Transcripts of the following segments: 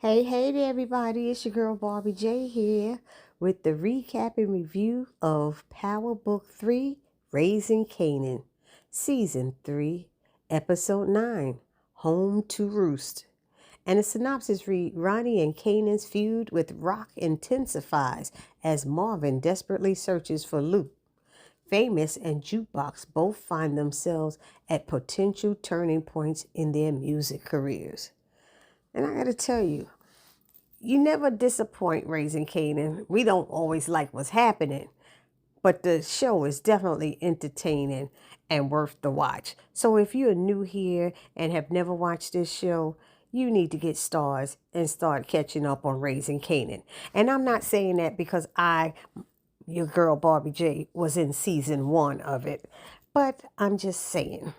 Hey there, everybody. It's your girl Barbie J here with the recap and review of Powerbook 3 Raising Kanan, Season 3, Episode 9 Home to Roost. And the synopsis read Ronnie and Kanan's feud with Rock intensifies as Marvin desperately searches for Luke. Famous and Jukebox both find themselves at potential turning points in their music careers. And I gotta tell you, you never disappoint Raising Kanan. We don't always like what's happening, but the show is definitely entertaining and worth the watch. So if you're new here and have never watched this show, you need to get stars and start catching up on Raising Kanan. And I'm not saying that because your girl Barbie J, was in season 1 of it, but I'm just saying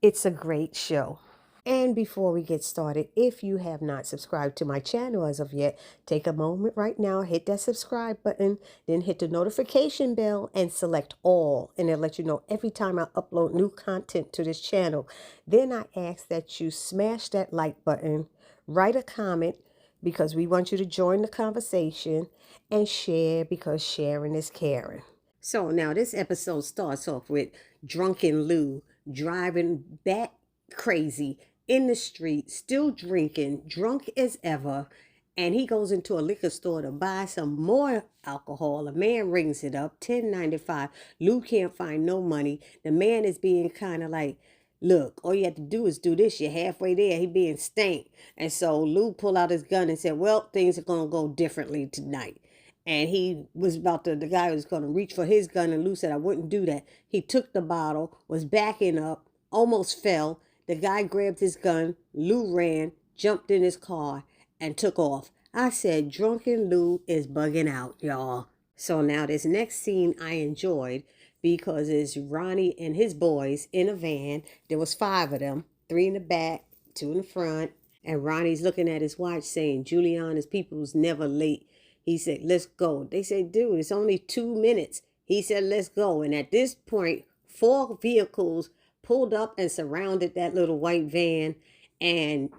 it's a great show. And before we get started, if you have not subscribed to my channel as of yet, take a moment right now, hit that subscribe button, then hit the notification bell and select all. And it'll let you know every time I upload new content to this channel. Then I ask that you smash that like button, write a comment because we want you to join the conversation, and share because sharing is caring. So now this episode starts off with drunken Lou driving bat crazy in the street, still drinking, drunk as ever. And he goes into a liquor store to buy some more alcohol. A man rings it up, $10.95. Lou can't find no money. The man is being kind of like, look, all you have to do is do this. You're halfway there. He being stank. And so Lou pulled out his gun and said, well, things are going to go differently tonight. And he was the guy was going to reach for his gun, and Lou said, I wouldn't do that. He took the bottle, was backing up, almost fell. The guy grabbed his gun. Lou ran, jumped in his car, and took off. I said, drunken Lou is bugging out, y'all. So now this next scene I enjoyed because it's Ronnie and his boys in a van. There was 5 of them, 3 in the back, 2 in the front. And Ronnie's looking at his watch saying, Juliana's people's never late. He said, let's go. They said, dude, it's only 2 minutes. He said, let's go. And at this point, 4 vehicles pulled up and surrounded that little white van, and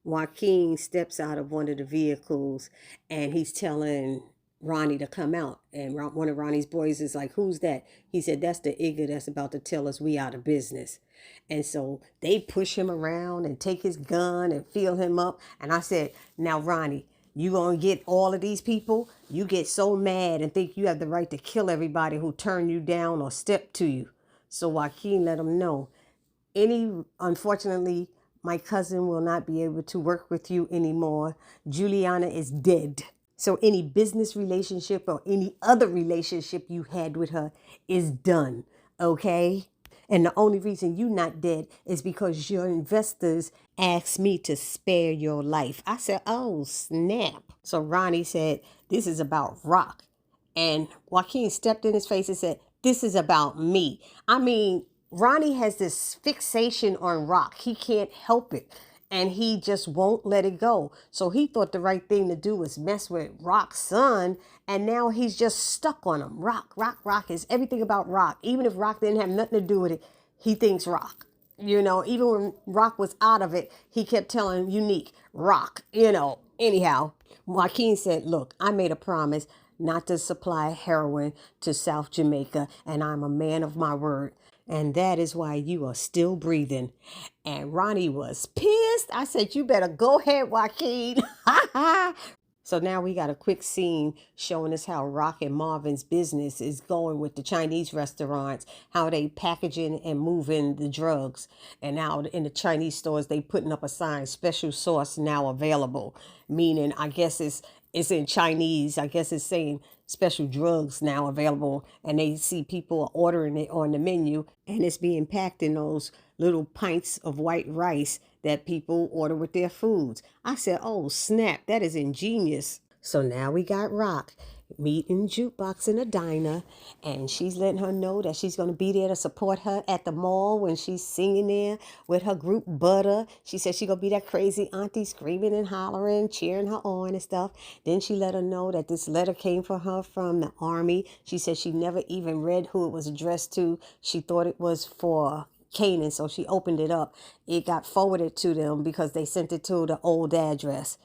Joaquin steps out of one of the vehicles and he's telling Ronnie to come out. And one of Ronnie's boys is like, who's that? He said, that's the Igga that's about to tell us we out of business. And so they push him around and take his gun and feel him up. And I said, now, Ronnie, you gonna get all of these people? You get so mad and think you have the right to kill everybody who turn you down or step to you. So Joaquin let him know, unfortunately, my cousin will not be able to work with you anymore. Juliana is dead. So any business relationship or any other relationship you had with her is done, okay? And the only reason you're not dead is because your investors asked me to spare your life. I said, oh, snap. So Ronnie said, this is about Rock. And Joaquin stepped in his face and said, this is about me. I mean, Ronnie has this fixation on Rock. He can't help it. And he just won't let it go. So he thought the right thing to do was mess with Rock's son. And now he's just stuck on him. Rock is everything about Rock. Even if Rock didn't have nothing to do with it, he thinks Rock. You know, even when Rock was out of it, he kept telling Unique, Rock, Anyhow, Joaquin said, look, I made a promise not to supply heroin to South Jamaica, and I'm a man of my word. And that is why you are still breathing. And Ronnie was pissed. I said, you better go ahead, Joaquin. So now we got a quick scene showing us how Rock and Marvin's business is going with the Chinese restaurants, how they packaging and moving the drugs. And now in the Chinese stores, they putting up a sign, special sauce now available, meaning I guess it's in Chinese. I guess it's saying special drugs now available, and they see people ordering it on the menu, and it's being packed in those little pints of white rice that people order with their foods. I said, oh, snap, that is ingenious. So now we got Rock meeting Jukebox in a diner, and she's letting her know that she's going to be there to support her at the mall when she's singing there with her group Butter. She said she's going to be that crazy auntie screaming and hollering, cheering her on and stuff. Then she let her know that this letter came for her from the army. She said she never even read who it was addressed to. She thought it was for Kanan, so she opened it up. It got forwarded to them because they sent it to the old address.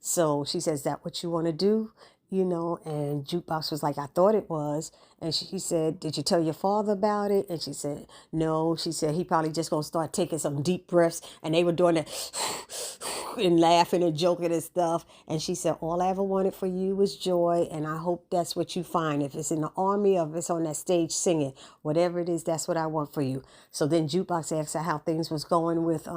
So she says, that what you want to do? And Jukebox was like, I thought it was. And she said, did you tell your father about it? And she said, no. She said, he probably just going to start taking some deep breaths. And they were doing it and laughing and joking and stuff. And she said, all I ever wanted for you was joy. And I hope that's what you find. If it's in the army or if it's on that stage singing, whatever it is, that's what I want for you. So then Jukebox asked her how things was going with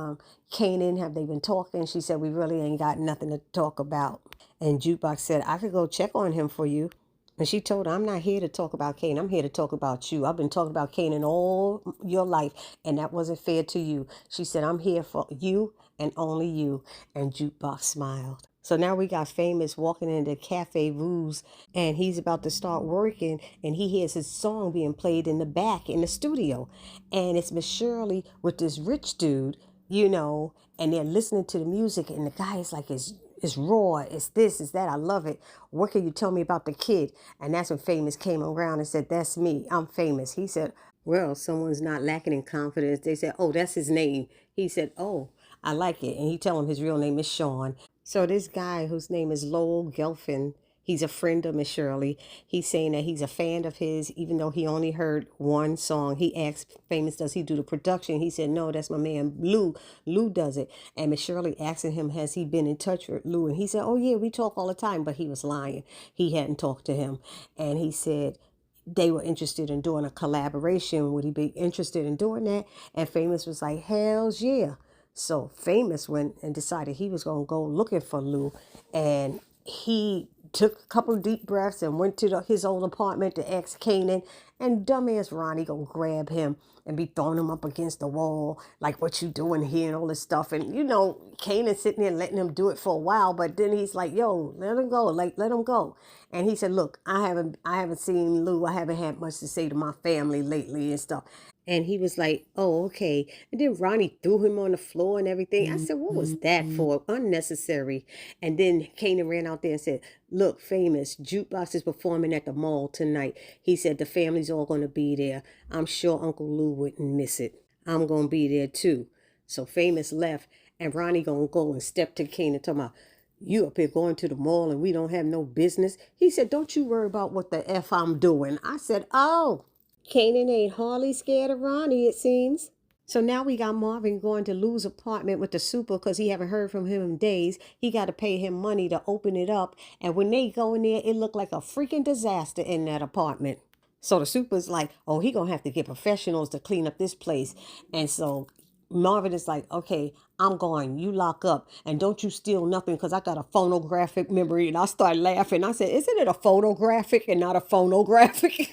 Kanan. Have they been talking? She said, we really ain't got nothing to talk about. And Jukebox said, I could go check on him for you. And she told her, I'm not here to talk about Kanan. I'm here to talk about you. I've been talking about Kanan all your life, and that wasn't fair to you. She said, I'm here for you and only you. And Jukebox smiled. So now we got Famous walking into Cafe Roost, and he's about to start working, and he hears his song being played in the back in the studio. And it's Miss Shirley with this rich dude, and they're listening to the music, and the guy is like, it's raw, it's this, it's that, I love it. What can you tell me about the kid? And that's when Famous came around and said, that's me, I'm Famous. He said, well, someone's not lacking in confidence. They said, oh, that's his name. He said, oh, I like it. And he told him his real name is Sean. So this guy whose name is Lowell Gelfin, he's a friend of Miss Shirley. He's saying that he's a fan of his, even though he only heard one song. He asked Famous, does he do the production? He said, no, that's my man Lou. Lou does it. And Miss Shirley asking him, has he been in touch with Lou? And he said, oh, yeah, we talk all the time. But he was lying. He hadn't talked to him. And he said, they were interested in doing a collaboration. Would he be interested in doing that? And Famous was like, hells yeah. So Famous went and decided he was going to go looking for Lou. And he took a couple of deep breaths and went to his old apartment to ask Kanan. And dumbass Ronnie gonna grab him and be throwing him up against the wall, like, what you doing here and all this stuff. And Kanan sitting there letting him do it for a while, but then he's like, yo, let him go, like, let him go. And he said, look, I haven't seen Lou. I haven't had much to say to my family lately and stuff. And he was like, oh, okay. And then Ronnie threw him on the floor and everything. I said, what was that for? Unnecessary. And then Kanan ran out there and said, look, Famous, Jukebox is performing at the mall tonight. He said the family's all going to be there. I'm sure Uncle Lou wouldn't miss it. I'm going to be there too. So Famous left, and Ronnie going to go and step to Kanan talking about, you up here going to the mall and we don't have no business. He said, don't you worry about what the F I'm doing. I said, oh. Kanan ain't hardly scared of Ronnie, it seems. So now we got Marvin going to Lou's apartment with the super because he haven't heard from him in days. He got to pay him money to open it up. And when they go in there, it looked like a freaking disaster in that apartment. So the super's like, oh, he going to have to get professionals to clean up this place. And so Marvin is like, okay, I'm going. You lock up. And don't you steal nothing because I got a phonographic memory. And I started laughing. I said, isn't it a photographic and not a phonographic?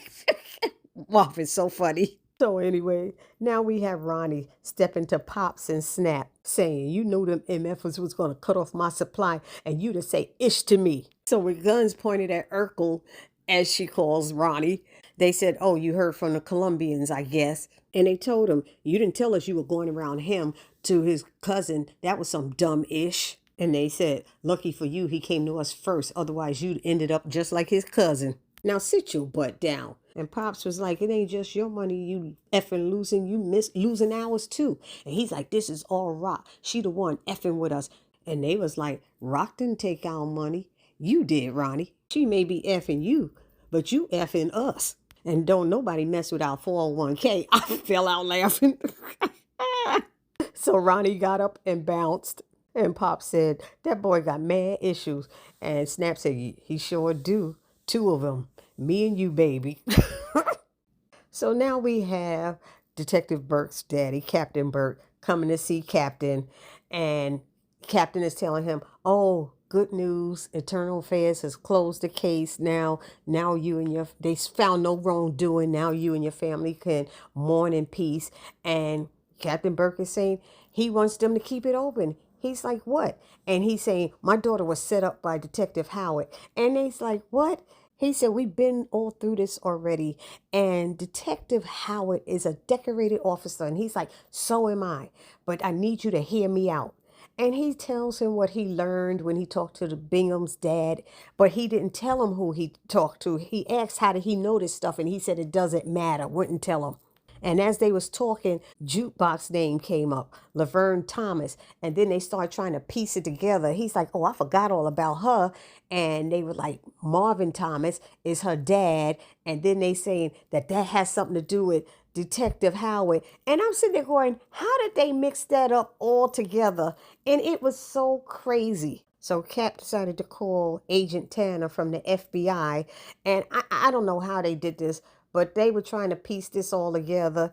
Marvin's so funny. So anyway, now we have Ronnie stepping to Pops and Snap saying, you knew them MFers was going to cut off my supply and you to say ish to me. So with guns pointed at Urkel, as she calls Ronnie, they said, oh, you heard from the Colombians, I guess. And they told him, you didn't tell us you were going around him to his cousin. That was some dumb ish. And they said, lucky for you, he came to us first. Otherwise, you'd ended up just like his cousin. Now sit your butt down. And Pops was like, it ain't just your money you effing losing. You miss losing ours too. And he's like, this is all Rock. She the one effing with us. And they was like, Rock didn't take our money. You did, Ronnie. She may be effing you, but you effing us. And don't nobody mess with our 401k. I fell out laughing. So Ronnie got up and bounced. And Pop said, that boy got mad issues. And Snap said, he sure do. 2 of them. Me and you, baby. So now we have Detective Burke's daddy, Captain Burke, coming to see Captain. And Captain is telling him, oh, good news. Internal Affairs has closed the case. Now you and they found no wrongdoing. Now you and your family can mourn in peace. And Captain Burke is saying he wants them to keep it open. He's like, what? And he's saying, my daughter was set up by Detective Howard. And they's like, what? He said, we've been all through this already. And Detective Howard is a decorated officer. And he's like, so am I. But I need you to hear me out. And he tells him what he learned when he talked to the Bingham's dad. But he didn't tell him who he talked to. He asked, how did he know this stuff? And he said, it doesn't matter. Wouldn't tell him. And as they was talking, Jukebox name came up, Laverne Thomas. And then they started trying to piece it together. He's like, oh, I forgot all about her. And they were like, Marvin Thomas is her dad. And then they saying that has something to do with Detective Howard. And I'm sitting there going, how did they mix that up all together? And it was so crazy. So Cap decided to call Agent Tanner from the FBI. And I don't know how they did this, but they were trying to piece this all together.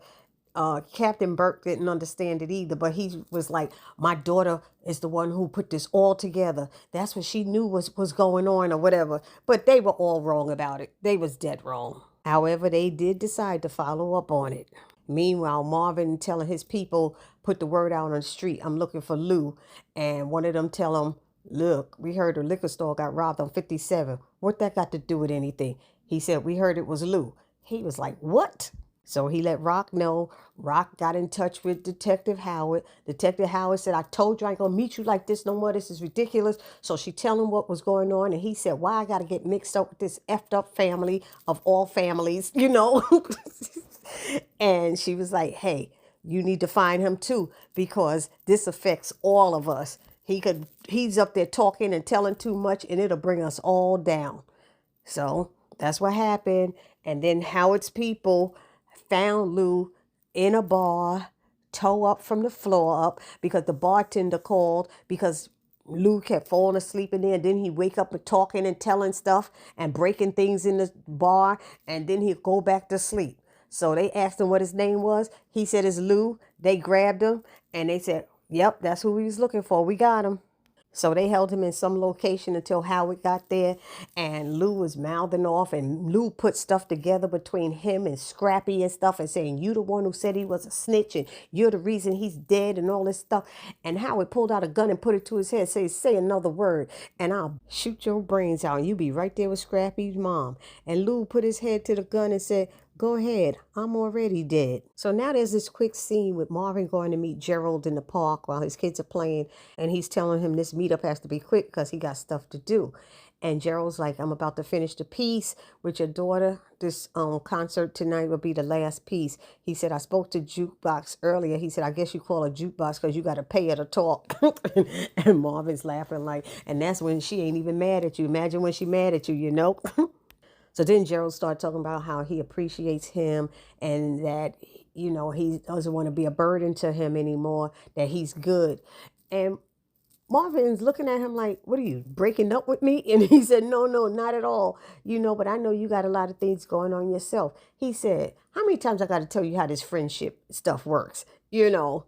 Captain Burke didn't understand it either, but he was like, my daughter is the one who put this all together. That's what she knew was going on or whatever. But they were all wrong about it. They was dead wrong. However, they did decide to follow up on it. Meanwhile, Marvin telling his people, put the word out on the street, I'm looking for Lou. And one of them tell him, look, we heard the liquor store got robbed on 57. What that got to do with anything? He said, we heard it was Lou. He was like, what? So he let Rock know. Rock got in touch with Detective Howard. Detective Howard said, I told you I ain't gonna meet you like this no more. This is ridiculous. So she tell him what was going on. And he said, why I gotta get mixed up with this effed up family of all families, you know? And she was like, hey, you need to find him too, because this affects all of us. He's up there talking and telling too much, and it'll bring us all down. So that's what happened. And then Howard's people found Lou in a bar, toe up from the floor up, because the bartender called because Lou kept falling asleep in there. And then he wake up and talking and telling stuff and breaking things in the bar. And then he'd go back to sleep. So they asked him what his name was. He said it's Lou. They grabbed him and they said, yep, that's who we was looking for. We got him. So they held him in some location until Howard got there, and Lou was mouthing off, and Lou put stuff together between him and Scrappy and stuff and saying, you the one who said he was a snitch and you're the reason he's dead and all this stuff. And Howard pulled out a gun and put it to his head, say another word and I'll shoot your brains out and you be right there with Scrappy's mom. And Lou put his head to the gun and said, go ahead, I'm already dead. So now there's this quick scene with Marvin going to meet Gerald in the park while his kids are playing. And he's telling him this meetup has to be quick because he got stuff to do. And Gerald's like, I'm about to finish the piece with your daughter. This concert tonight will be the last piece. He said, I spoke to Jukebox earlier. He said, I guess you call her Jukebox because you got to pay her to talk. And Marvin's laughing like, and that's when she ain't even mad at you. Imagine when she mad at you, you know? So then Gerald started talking about how he appreciates him and that, you know, he doesn't want to be a burden to him anymore, that he's good. And Marvin's looking at him like, what are you, breaking up with me? And he said, no, not at all. You know, but I know you got a lot of things going on yourself. He said, how many times I got to tell you how this friendship stuff works? You know?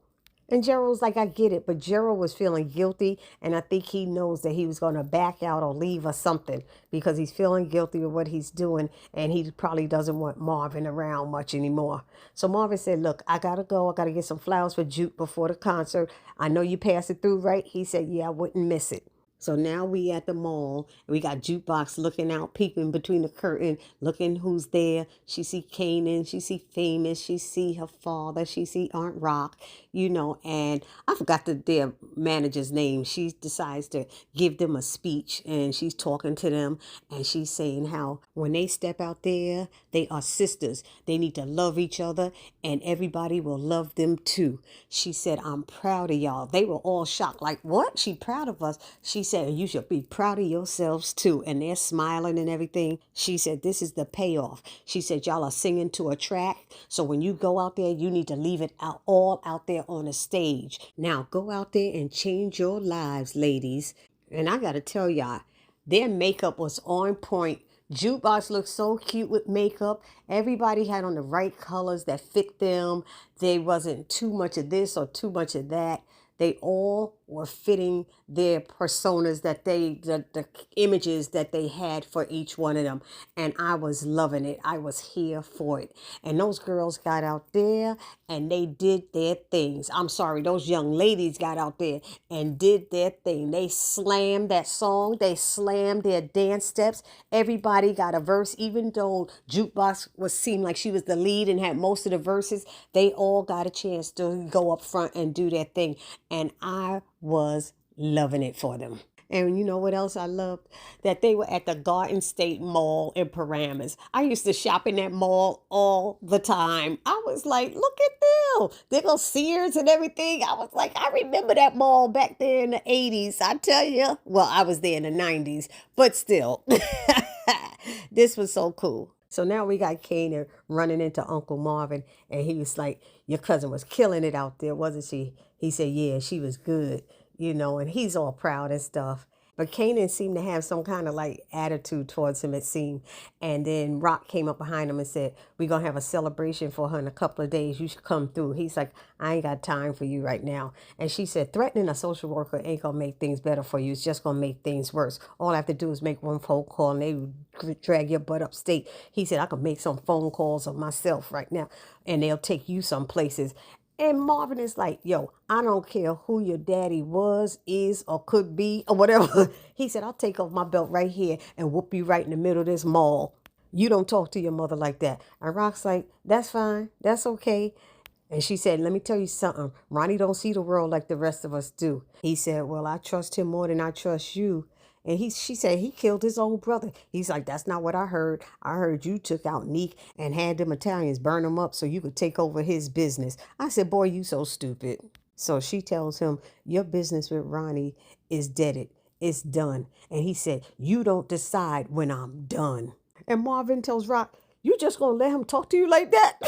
And Gerald's like, I get it. But Gerald was feeling guilty. And I think he knows that he was going to back out or leave or something because he's feeling guilty with what he's doing. And he probably doesn't want Marvin around much anymore. So Marvin said, look, I got to go. I got to get some flowers for Juke before the concert. I know you pass it through, right? He said, yeah, I wouldn't miss it. So now we at the mall. We got Jukebox looking out, peeping between the curtain, looking who's there. She see Kanan, she see Famous, she see her father, she see Aunt Rock, you know, and I forgot their manager's name. She decides to give them a speech and she's talking to them and she's saying how when they step out there, they are sisters. They need to love each other and everybody will love them too. She said, I'm proud of y'all. They were all shocked. Like, what? She proud of us. She said, you should be proud of yourselves too. And they're smiling and everything. She said, this is the payoff. She said, y'all are singing to a track. So when you go out there, you need to leave it out all out there on the stage. Now go out there and change your lives, ladies. And I got to tell y'all, their makeup was on point. Jukebox looked so cute with makeup. Everybody had on the right colors that fit them. There wasn't too much of this or too much of that. They all were fitting their personas that the images that they had for each one of them. And I was loving it. I was here for it. And those girls got out there and they did their things. I'm sorry, those young ladies got out there and did their thing. They slammed that song. They slammed their dance steps. Everybody got a verse, even though Jukebox seemed like she was the lead and had most of the verses. They all got a chance to go up front and do their thing. And I was loving it for them. And you know what else I loved? That they were at the Garden State Mall in Paramus. I used to shop in that mall all the time. I was like, look at them. They go Sears and everything. I was like, I remember that mall back there in the 80s. I tell you. Well, I was there in the 90s, but still. This was so cool. So now we got Kanan running into Uncle Marvin, and he was like, your cousin was killing it out there, wasn't she? He said, yeah, she was good, and he's all proud and stuff. But Kanan seemed to have some kind of like attitude towards him, it seemed. And then Rock came up behind him and said, we're going to have a celebration for her in a couple of days. You should come through. He's like, I ain't got time for you right now. And she said, threatening a social worker ain't going to make things better for you. It's just going to make things worse. All I have to do is make one phone call and they drag your butt upstate. He said, I can make some phone calls of myself right now and they'll take you some places. And Marvin is like, yo, I don't care who your daddy was, is, or could be, or whatever. He said, I'll take off my belt right here and whoop you right in the middle of this mall. You don't talk to your mother like that. And Rock's like, that's fine. That's okay. And she said, let me tell you something. Ronnie don't see the world like the rest of us do. He said, well, I trust him more than I trust you. And she said he killed his own brother. He's like, that's not what I heard. I heard you took out Neek and had them Italians burn him up so you could take over his business. I said, boy, you so stupid. So she tells him, your business with Ronnie is deaded. It's done. And he said, you don't decide when I'm done. And Marvin tells Rock, you just gonna let him talk to you like that?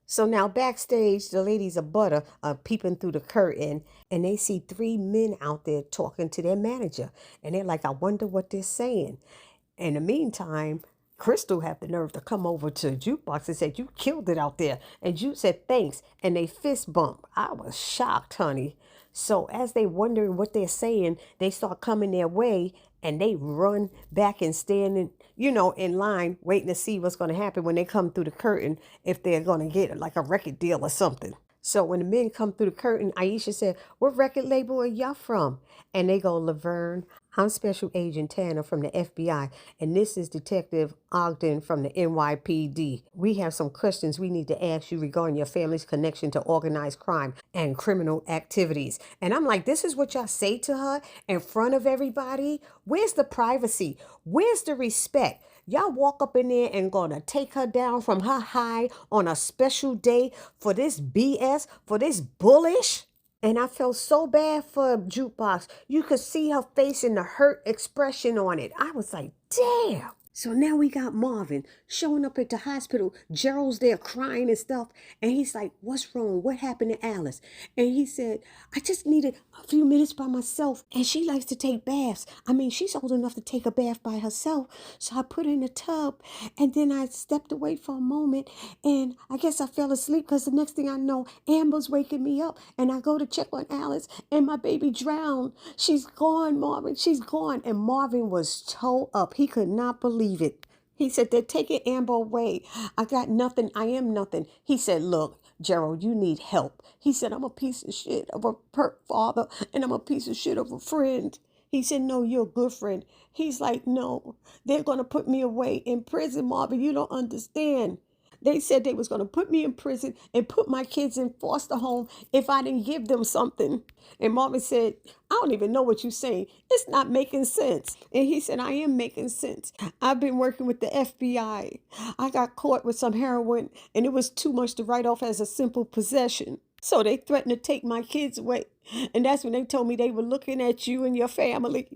So now backstage, the ladies of Butter are peeping through the curtain and they see three men out there talking to their manager. And they're like, I wonder what they're saying. In the meantime, Crystal had the nerve to come over to Jukebox and said, you killed it out there. And Juke said, thanks. And they fist bump. I was shocked, honey. So as they wondering what they're saying, they start coming their way and they run back and stand in line waiting to see what's going to happen when they come through the curtain, if they're going to get like a record deal or something. So when the men come through the curtain, Aisha said, what record label are y'all from? And they go, Laverne, I'm Special Agent Tanner from the FBI, and this is Detective Ogden from the NYPD. We have some questions we need to ask you regarding your family's connection to organized crime and criminal activities. And I'm like, this is what y'all say to her in front of everybody? Where's the privacy? Where's the respect? Y'all walk up in there and gonna take her down from her high on a special day for this BS, for this bullish? And I felt so bad for Jukebox. You could see her face and the hurt expression on it. I was like, damn. So now we got Marvin showing up at the hospital. Gerald's there crying and stuff. And he's like, what's wrong? What happened to Alice? And he said, I just needed a few minutes by myself. And she likes to take baths. I mean, she's old enough to take a bath by herself. So I put her in a tub. And then I stepped away for a moment. And I guess I fell asleep because the next thing I know, Amber's waking me up. And I go to check on Alice. And my baby drowned. She's gone, Marvin. She's gone. And Marvin was toe up. He could not believe it. He said, they're taking Amber away. I got nothing. I am nothing. He said, look, Gerald, you need help. He said, I'm a piece of shit of a father and I'm a piece of shit of a friend. He said, no, you're a good friend. He's like, no, they're going to put me away in prison, Marvin. You don't understand. They said they was going to put me in prison and put my kids in foster home if I didn't give them something. And Marvin said, I don't even know what you're saying. It's not making sense. And he said, I am making sense. I've been working with the FBI. I got caught with some heroin and it was too much to write off as a simple possession. So they threatened to take my kids away. And that's when they told me they were looking at you and your family.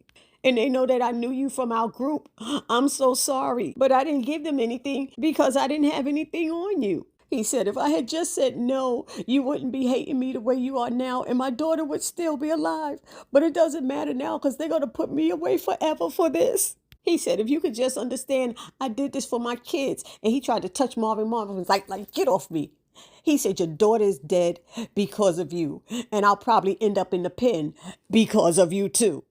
And they know that I knew you from our group. I'm so sorry. But I didn't give them anything because I didn't have anything on you. He said, if I had just said no, you wouldn't be hating me the way you are now. And my daughter would still be alive. But it doesn't matter now because they're going to put me away forever for this. He said, if you could just understand, I did this for my kids. And he tried to touch Marvin. Marvin was like, get off me. He said, your daughter is dead because of you. And I'll probably end up in the pen because of you too.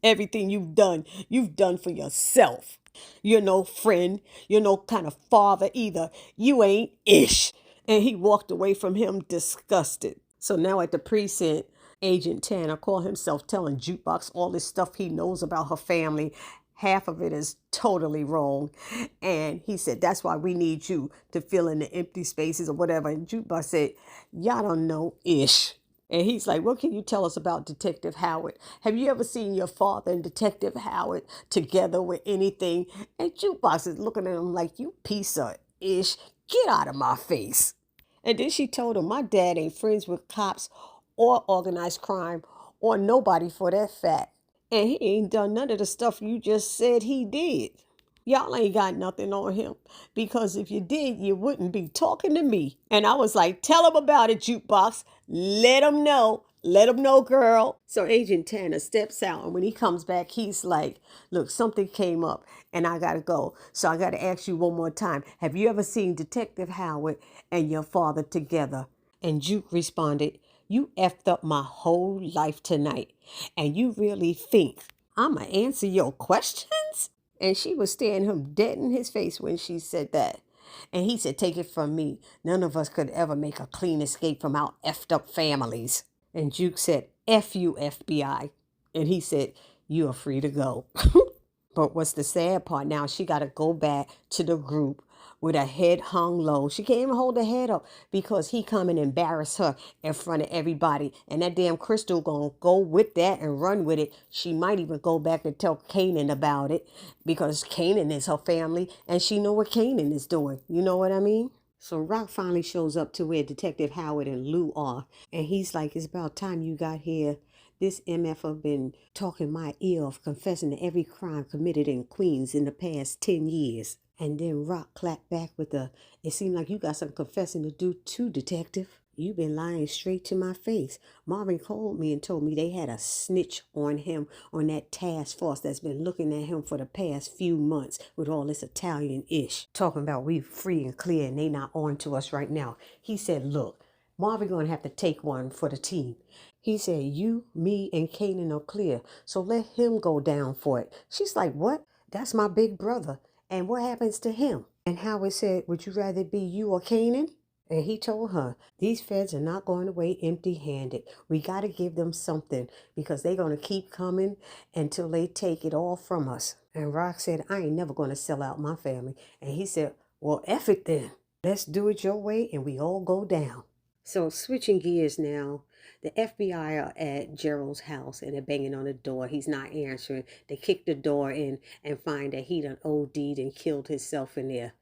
Everything you've done for yourself. You're no friend. You're no kind of father either. You ain't ish. And he walked away from him disgusted. So now at the precinct, Agent Tanner called himself telling Jukebox all this stuff he knows about her family. Half of it is totally wrong. And he said, that's why we need you to fill in the empty spaces or whatever. And Jukebox said, y'all don't know ish. And he's like, what can you tell us about Detective Howard? Have you ever seen your father and Detective Howard together with anything? And Jukebox is looking at him like, you piece of ish. Get out of my face. And then she told him, my dad ain't friends with cops or organized crime or nobody for that fact. And he ain't done none of the stuff you just said he did. Y'all ain't got nothing on him, because if you did, you wouldn't be talking to me. And I was like, tell him about it, Jukebox. Let him know. Let him know, girl. So Agent Tanner steps out, and when he comes back, he's like, look, something came up and I gotta go. So I gotta ask you one more time. Have you ever seen Detective Howard and your father together? And Juke responded, you effed up my whole life tonight. And you really think I'ma answer your questions? And she was staring him dead in his face when she said that. And he said, take it from me. None of us could ever make a clean escape from our effed up families. And Juke said, F you, FBI. And he said, you are free to go. But what's the sad part now, she got to go back to the group with her head hung low. She can't even hold her head up because he come and embarrass her in front of everybody. And that damn Crystal gonna go with that and run with it. She might even go back and tell Kanan about it, because Kanan is her family and she know what Kanan is doing. You know what I mean? So Rock finally shows up to where Detective Howard and Lou are. And he's like, it's about time you got here. This MF been talking my ear off, confessing to every crime committed in Queens in the past 10 years. And then Rock clapped back with a, it seemed like you got some confessing to do too, Detective. You've been lying straight to my face. Marvin called me and told me they had a snitch on him on that task force that's been looking at him for the past few months with all this Italian-ish. Talking about we free and clear and they not on to us right now. He said, look, Marvin gonna have to take one for the team. He said, you, me, and Kanan are clear, so let him go down for it. She's like, what? That's my big brother. And what happens to him? And Howard said, would you rather be you or Kanan? And he told her, these feds are not going away empty-handed. We got to give them something, because they're going to keep coming until they take it all from us. And Rock said, I ain't never going to sell out my family. And he said, well, F it then. Let's do it your way and we all go down. So switching gears now, the FBI are at Gerald's house and they're banging on the door. He's not answering. They kick the door in and find that he done OD'd and killed himself in there.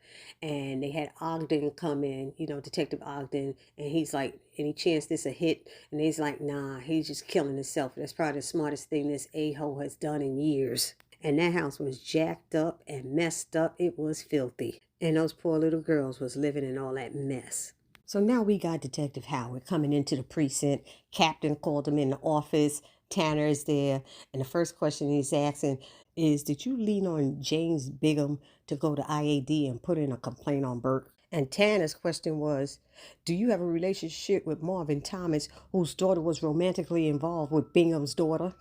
And they had Ogden come in, Detective Ogden, and he's like, any chance this a hit? And he's like, nah, he's just killing himself. That's probably the smartest thing this a-hole has done in years. And that house was jacked up and messed up. It was filthy. And those poor little girls was living in all that mess. So now we got Detective Howard coming into the precinct. Captain called him in the office. Tanner is there. And the first question he's asking is, did you lean on James Bigham to go to IAD and put in a complaint on Burke? And Tanner's question was, do you have a relationship with Marvin Thomas, whose daughter was romantically involved with Bingham's daughter?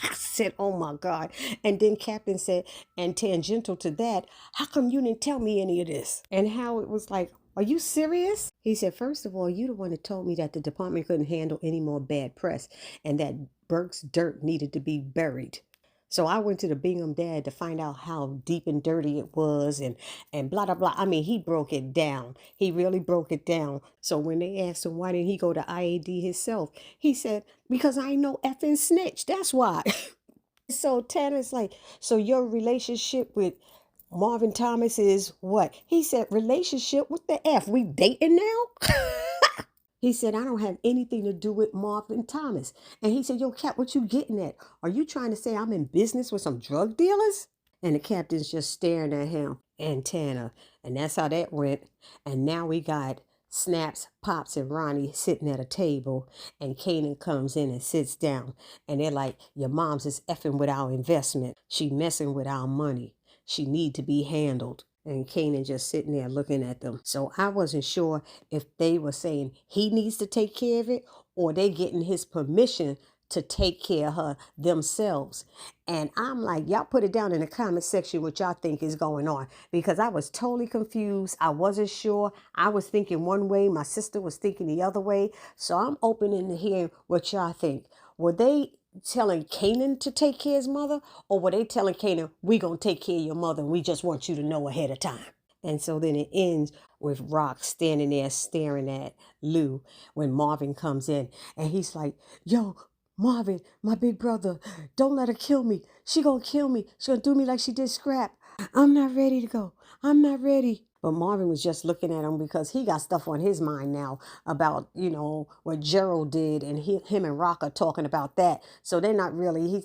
I said, oh my God. And then Captain said, and tangential to that, how come you didn't tell me any of this? And Howard was like, are you serious? He said, first of all, you the one that told me that the department couldn't handle any more bad press and that Burke's dirt needed to be buried. So I went to the Bingham dad to find out how deep and dirty it was and blah, blah, blah. I mean, he broke it down. He really broke it down. So when they asked him, why didn't he go to IAD himself? He said, because I ain't no effing snitch. That's why. So Tanner's like, so your relationship with Marvin Thomas is what? He said, relationship? What the F? We dating now? He said, I don't have anything to do with Marvin Thomas. And he said, yo, Cap, what you getting at? Are you trying to say I'm in business with some drug dealers? And the captain's just staring at him and Tanner. And that's how that went. And now we got Snaps, Pops, and Ronnie sitting at a table. And Kanan comes in and sits down. And they're like, your mom's is effing with our investment. She messing with our money. She need to be handled. And Kanan just sitting there looking at them. So I wasn't sure if they were saying he needs to take care of it or they getting his permission to take care of her themselves. And I'm like, y'all put it down in the comment section what y'all think is going on, because I was totally confused. I wasn't sure. I was thinking one way. My sister was thinking the other way. So I'm open to hearing what y'all think. Were they telling Kanan to take care of his mother, or were they telling Kanan, we gonna take care of your mother and we just want you to know ahead of time? And so then it ends with Rock standing there staring at Lou when Marvin comes in. And he's like, yo, Marvin, my big brother, don't let her kill me. She gonna kill me. She gonna do me like she did Scrap. I'm not ready to go. I'm not ready. But Marvin was just looking at him because he got stuff on his mind now about, what Gerald did, and him and Rock are talking about that. So he's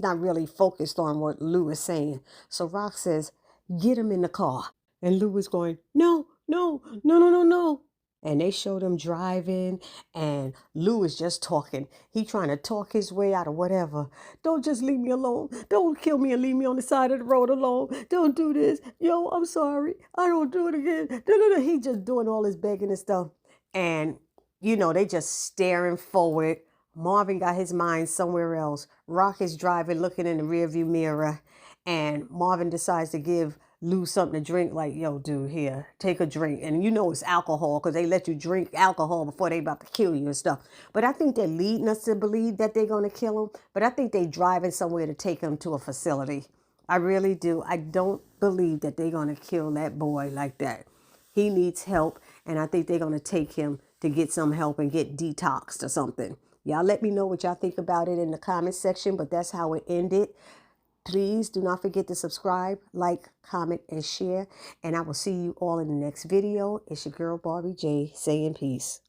not really focused on what Lou is saying. So Rock says, get him in the car. And Lou was going, no, no, no, no, no, no. And they showed him driving, and Lou is just talking. He trying to talk his way out of whatever. Don't just leave me alone. Don't kill me and leave me on the side of the road alone. Don't do this. Yo, I'm sorry. I don't do it again. No. He just doing all this begging and stuff. And, they just staring forward. Marvin got his mind somewhere else. Rock is driving, looking in the rearview mirror. And Marvin decides to give Lou something to drink, like, yo, dude, here, take a drink. And it's alcohol because they let you drink alcohol before they about to kill you and stuff. But I think they're leading us to believe that they're going to kill him. But I think they're driving somewhere to take him to a facility. I really do. I don't believe that they're going to kill that boy like that. He needs help, and I think they're going to take him to get some help and get detoxed or something. Y'all let me know what y'all think about it in the comment section, but that's how it ended. Please do not forget to subscribe, like, comment, and share. And I will see you all in the next video. It's your girl, Barbie J, saying peace.